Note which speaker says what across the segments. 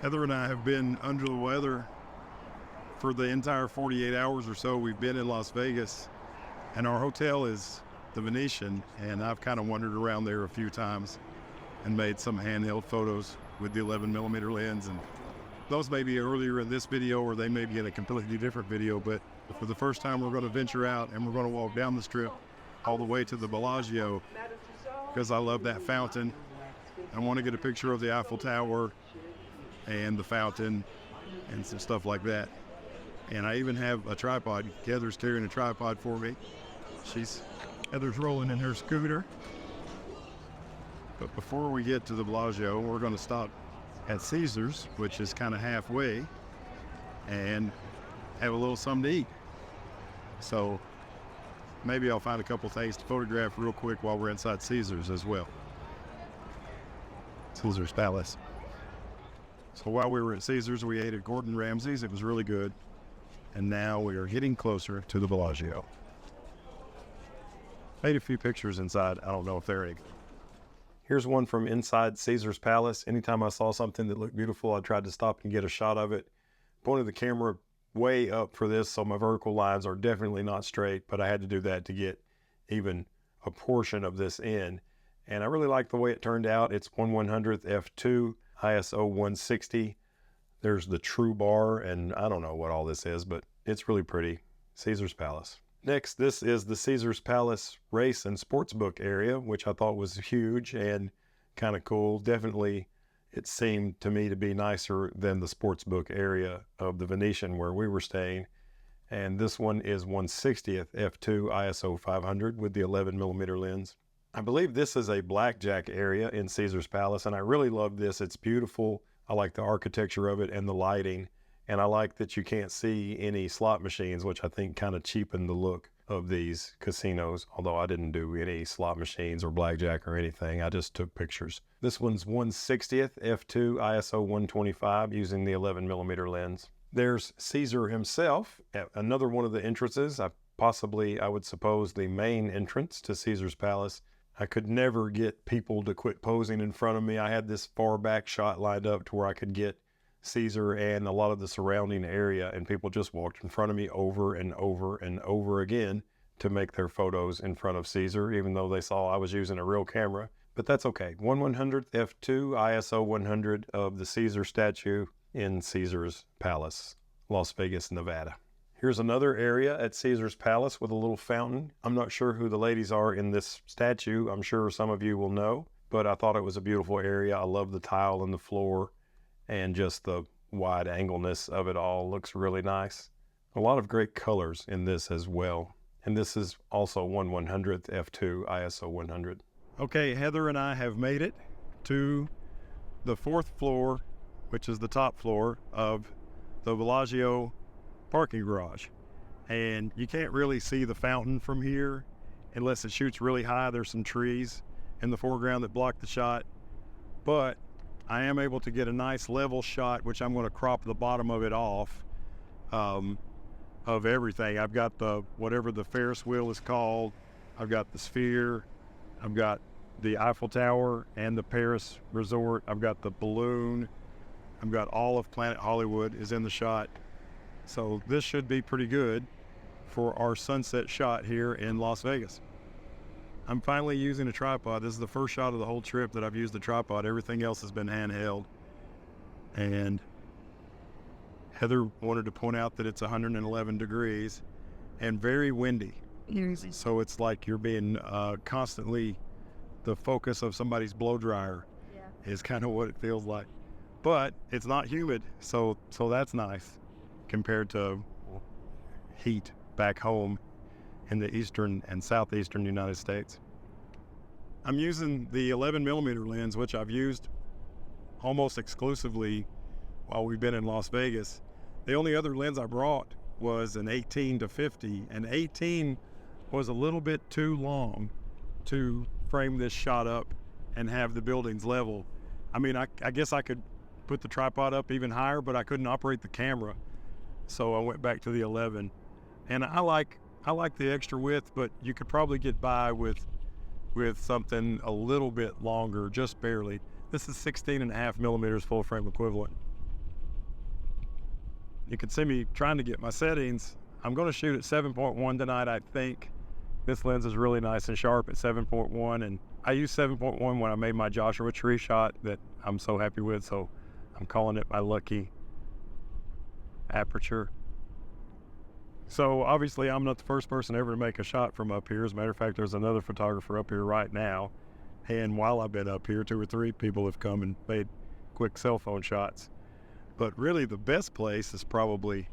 Speaker 1: Heather and I have been under the weather for the entire 48 hours or so we've been in Las Vegas, and our hotel is the Venetian, and I've kind of wandered around there a few times and made some handheld photos with the 11mm lens, and those may be earlier in this video or they may be in a completely different video, but for the first time we're going to venture out and we're going to walk down the strip all the way to the Beligio because I love that fountain. I want to get a picture of the Eiffel Tower and the fountain and some stuff like that. And I even have a tripod. Heather's carrying a tripod for me. Heather's rolling in her scooter. But before we get to the Beligio, we're going to stop at Cesars, which is kind of halfway, and have a little something to eat. So maybe I'll find a couple things to photograph real quick while we're inside Cesars as well. Cesars Palace. So while we were at Cesars, we ate at Gordon Ramsay's. It was really good. And now we are getting closer to the Beligio. Made a few pictures inside. I don't know if they're any good. Here's one from inside Cesars Palace. Anytime I saw something that looked beautiful, I tried to stop and get a shot of it. Pointed the camera way up for this, so my vertical lines are definitely not straight, but I had to do that to get even a portion of this in. And I really like the way it turned out. It's 1/100th f2. ISO 160. There's the true bar, and I don't know what all this is, but it's really pretty. Cesars Palace. Next, this is the Cesars Palace race and sportsbook area, which I thought was huge and kind of cool. Definitely, it seemed to me to be nicer than the sportsbook area of the Venetian where we were staying. And this one is 1/60th f2 ISO 500 with the 11mm lens. I believe this is a blackjack area in Cesars Palace, and I really love this. It's beautiful. I like the architecture of it and the lighting, and I like that you can't see any slot machines, which I think kind of cheapened the look of these casinos, although I didn't do any slot machines or blackjack or anything. I just took pictures. This one's 1/60th f2 ISO 125 using the 11mm lens. There's Caesar himself at another one of the entrances. I would suppose the main entrance to Cesars Palace. I could never get people to quit posing in front of me. I had this far back shot lined up to where I could get Caesar and a lot of the surrounding area, and people just walked in front of me over and over and over again to make their photos in front of Caesar, even though they saw I was using a real camera. But that's okay. 1/100th f2 ISO 100 of the Caesar statue in Cesars Palace, Las Vegas, Nevada. Here's another area at Cesars Palace with a little fountain. I'm not sure who the ladies are in this statue. I'm sure some of you will know, but I thought it was a beautiful area. I love the tile on the floor and just the wide angleness of it all. Looks really nice. A lot of great colors in this as well. And this is also 1/100th f2 ISO 100. Okay, Heather and I have made it to the 4th floor, which is the top floor of the Beligio parking garage, and you can't really see the fountain from here unless it shoots really high. There's some trees in the foreground that block the shot, but I am able to get a nice level shot, which I'm going to crop the bottom of it off of everything. I've got the whatever the Ferris wheel is called, I've got the Sphere, I've got the Eiffel Tower and the Paris Resort, I've got the balloon, I've got all of Planet Hollywood is in the shot. So this should be pretty good for our sunset shot here in Las Vegas. I'm finally using a tripod. This is the first shot of the whole trip that I've used a tripod. Everything else has been handheld. And Heather wanted to point out that it's 111 degrees and very windy. So it's like you're being constantly the focus of somebody's blow dryer. Yeah. Is kind of what it feels like. But it's not humid, so that's nice compared to heat back home in the eastern and southeastern United States. I'm using the 11mm lens, which I've used almost exclusively while we've been in Las Vegas. The only other lens I brought was an 18-50, and 18 was a little bit too long to frame this shot up and have the buildings level. I mean, I guess I could put the tripod up even higher, but I couldn't operate the camera. So I went back to the 11. And I like the extra width, but you could probably get by with something a little bit longer, just barely. This is 16.5 millimeters full frame equivalent. you can see me trying to get my settings. I'm going to shoot at 7.1 tonight, I think. This lens is really nice and sharp at 7.1, and I used 7.1 when I made my Joshua Tree shot that I'm so happy with, so I'm calling it my lucky aperture. So obviously I'm not the first person ever to make a shot from up here. As a matter of fact, there's another photographer up here right now, and while I've been up here, 2 or 3 people have come and made quick cell phone shots. But really the best place is probably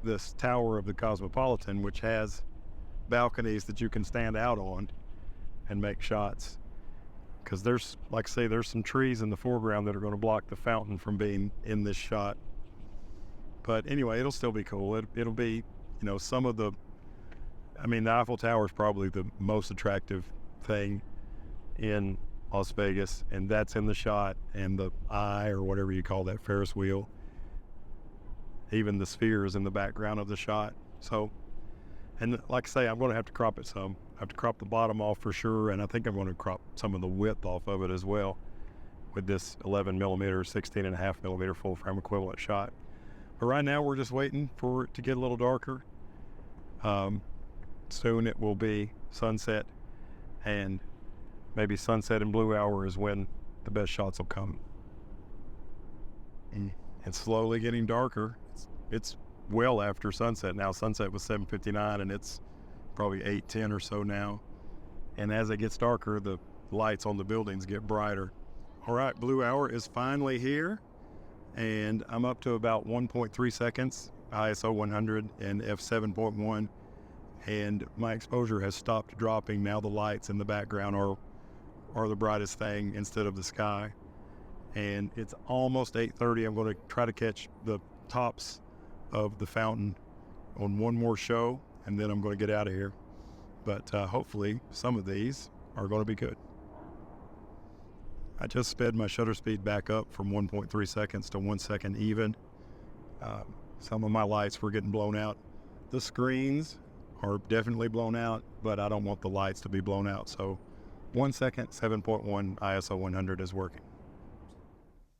Speaker 1: this tower of the Cosmopolitan, which has balconies that you can stand out on and make shots, because there's, like I say, there's some trees in the foreground that are going to block the fountain from being in this shot. But anyway, it'll still be cool. It'll be, you know, some of the, I mean, the Eiffel Tower is probably the most attractive thing in Las Vegas, and that's in the shot, and the eye, or whatever you call that Ferris wheel, even the sphere is in the background of the shot. So, and like I say, I'm going to have to crop it some. I have to crop the bottom off for sure, and I think I'm going to crop some of the width off of it as well with this 11 millimeter, 16.5 millimeter full frame equivalent shot. But right now we're just waiting for it to get a little darker. Soon it will be sunset, and maybe sunset and blue hour is when the best shots will come. It's slowly getting darker. It's well after sunset now. Sunset was 7:59, and it's probably 8:10 or so now. And as it gets darker, the lights on the buildings get brighter. All right, blue hour is finally here, and I'm up to about 1.3 seconds, ISO 100 and f7.1, and my exposure has stopped dropping. Now the lights in the background are the brightest thing instead of the sky. And it's almost 8:30. I'm going to try to catch the tops of the fountain on one more show, and then I'm going to get out of here. But hopefully some of these are going to be good. I just sped my shutter speed back up from 1.3 seconds to 1 second even. Some of my lights were getting blown out. The screens are definitely blown out, but I don't want the lights to be blown out. So 1 second, 7.1 ISO 100 is working.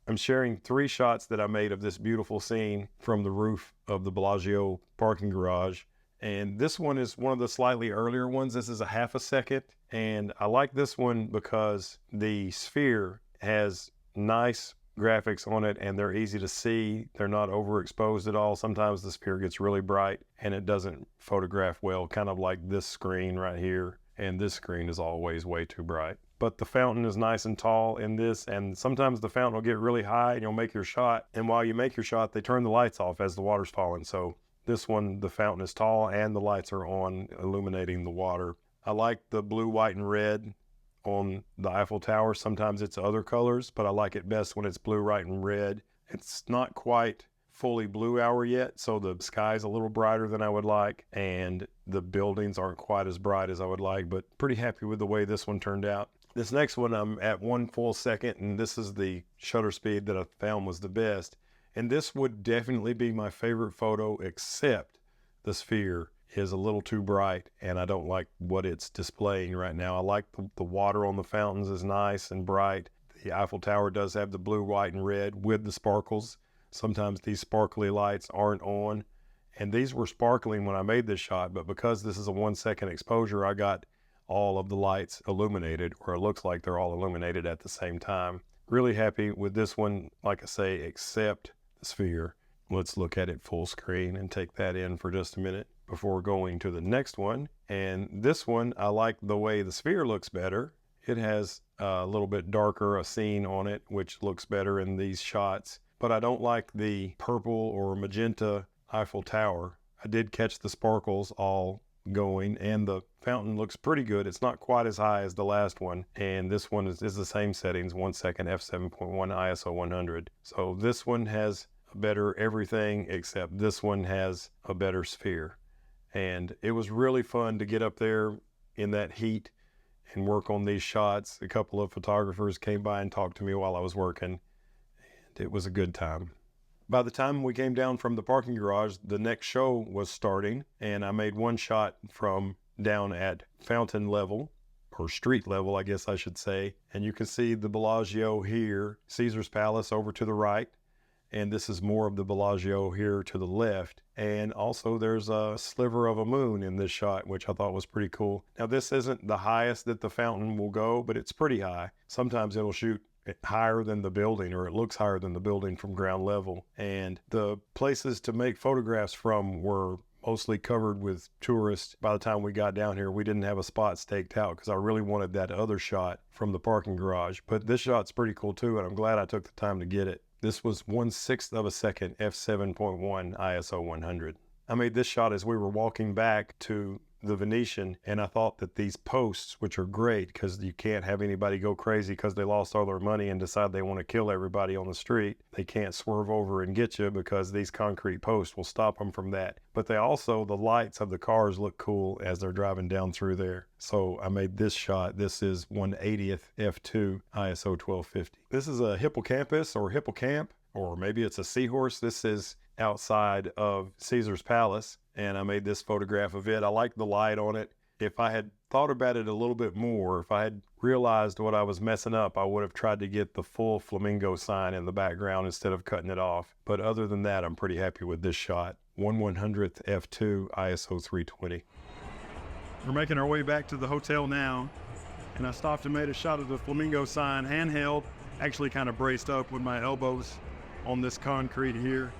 Speaker 1: I'm sharing 3 shots that I made of this beautiful scene from the roof of the Beligio parking garage. And this one is one of the slightly earlier ones. This is a half a second. And I like this one because the sphere has nice graphics on it, and they're easy to see. They're not overexposed at all. Sometimes the sphere gets really bright and it doesn't photograph well, kind of like this screen right here. And this screen is always way too bright. But the fountain is nice and tall in this, and sometimes the fountain will get really high and you'll make your shot. And while you make your shot, they turn the lights off as the water's falling. So this one, the fountain is tall and the lights are on, illuminating the water. I like the blue, white, and red on the Eiffel Tower. Sometimes it's other colors, but I like it best when it's blue, white, and red. It's not quite fully blue hour yet, so the sky's a little brighter than I would like, and the buildings aren't quite as bright as I would like, but pretty happy with the way this one turned out. This next one, I'm at 1 full second, and this is the shutter speed that I found was the best. And this would definitely be my favorite photo, except the sphere is a little too bright, and I don't like what it's displaying right now. I like the water on the fountains is nice and bright. The Eiffel Tower does have the blue, white, and red with the sparkles. Sometimes these sparkly lights aren't on, and these were sparkling when I made this shot, but because this is a 1 second exposure, I got all of the lights illuminated, or it looks like they're all illuminated at the same time. Really happy with this one, like I say, except the sphere. Let's look at it full screen and take that in for just a minute before going to the next one. And this one, I like the way the sphere looks better. It has a little bit darker a scene on it, which looks better in these shots. But I don't like the purple or magenta Eiffel Tower. I did catch the sparkles all going, and the fountain looks pretty good. It's not quite as high as the last one, and this one is the same settings, 1 second, f7.1, ISO 100. So this one has a better everything, except this one has a better sphere. And it was really fun to get up there in that heat and work on these shots. A couple of photographers came by and talked to me while I was working, and it was a good time. By the time we came down from the parking garage, the next show was starting, and I made one shot from down at fountain level, or street level, I guess I should say. And you can see the Beligio here, Caesars Palace over to the right, And this is more of the Beligio here to the left. And also there's a sliver of a moon in this shot, which I thought was pretty cool. Now this isn't the highest that the fountain will go, but it's pretty high. Sometimes it'll shoot higher than the building, or it looks higher than the building from ground level. And the places to make photographs from were mostly covered with tourists. By the time we got down here, we didn't have a spot staked out because I really wanted that other shot from the parking garage. But this shot's pretty cool too, and I'm glad I took the time to get it. This was 1/6 of a second f7.1 ISO 100. I made this shot as we were walking back to the Venetian, and I thought that these posts, which are great because you can't have anybody go crazy because they lost all their money and decide they want to kill everybody on the street. They can't swerve over and get you because these concrete posts will stop them from that. But they also, the lights of the cars look cool as they're driving down through there. So I made this shot. This is 1/80th f2 ISO 1250. This is a hippocampus or hippocamp, or maybe it's a seahorse. This is outside of Caesars Palace, and I made this photograph of it. I like the light on it. If I had thought about it a little bit more, if I had realized what I was messing up, I would have tried to get the full flamingo sign in the background instead of cutting it off. But other than that, I'm pretty happy with this shot. 1/100th f2 ISO 320. We're making our way back to the hotel now, and I stopped and made a shot of the flamingo sign handheld, actually kind of braced up with my elbows on this concrete here.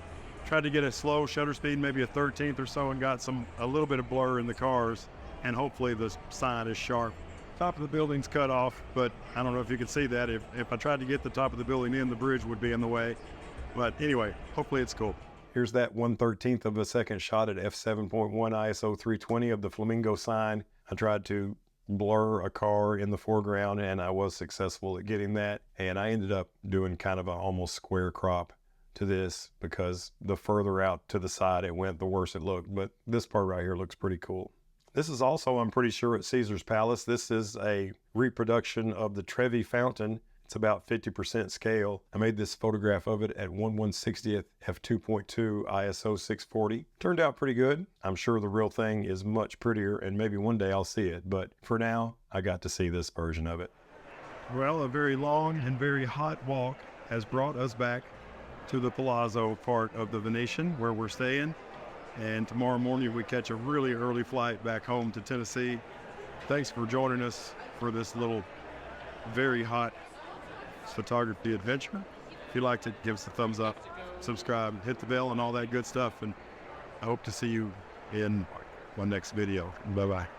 Speaker 1: Tried to get a slow shutter speed, maybe a 13th or so, and got a little bit of blur in the cars, and hopefully the sign is sharp. Top of the building's cut off, but I don't know if you can see that. If I tried to get the top of the building in, the bridge would be in the way. But anyway, hopefully it's cool. Here's that 1/13th of a second shot at f7.1 ISO 320 of the flamingo sign. I tried to blur a car in the foreground, and I was successful at getting that. And I ended up doing kind of an almost square crop to this because the further out to the side it went, the worse it looked. But this part right here looks pretty cool. This is also, I'm pretty sure, at Caesars Palace. This is a reproduction of the Trevi Fountain. It's about 50% scale. I made this photograph of it at 1/160th f2.2 ISO 640. Turned out pretty good. I'm sure the real thing is much prettier, and maybe one day I'll see it. But for now, I got to see this version of it. Well, a very long and very hot walk has brought us back to the Palazzo part of the Venetian where we're staying. And tomorrow morning we catch a really early flight back home to Tennessee. Thanks for joining us for this little very hot photography adventure. If you liked it, give us a thumbs up, subscribe, hit the bell and all that good stuff. And I hope to see you in my next video. Bye-bye.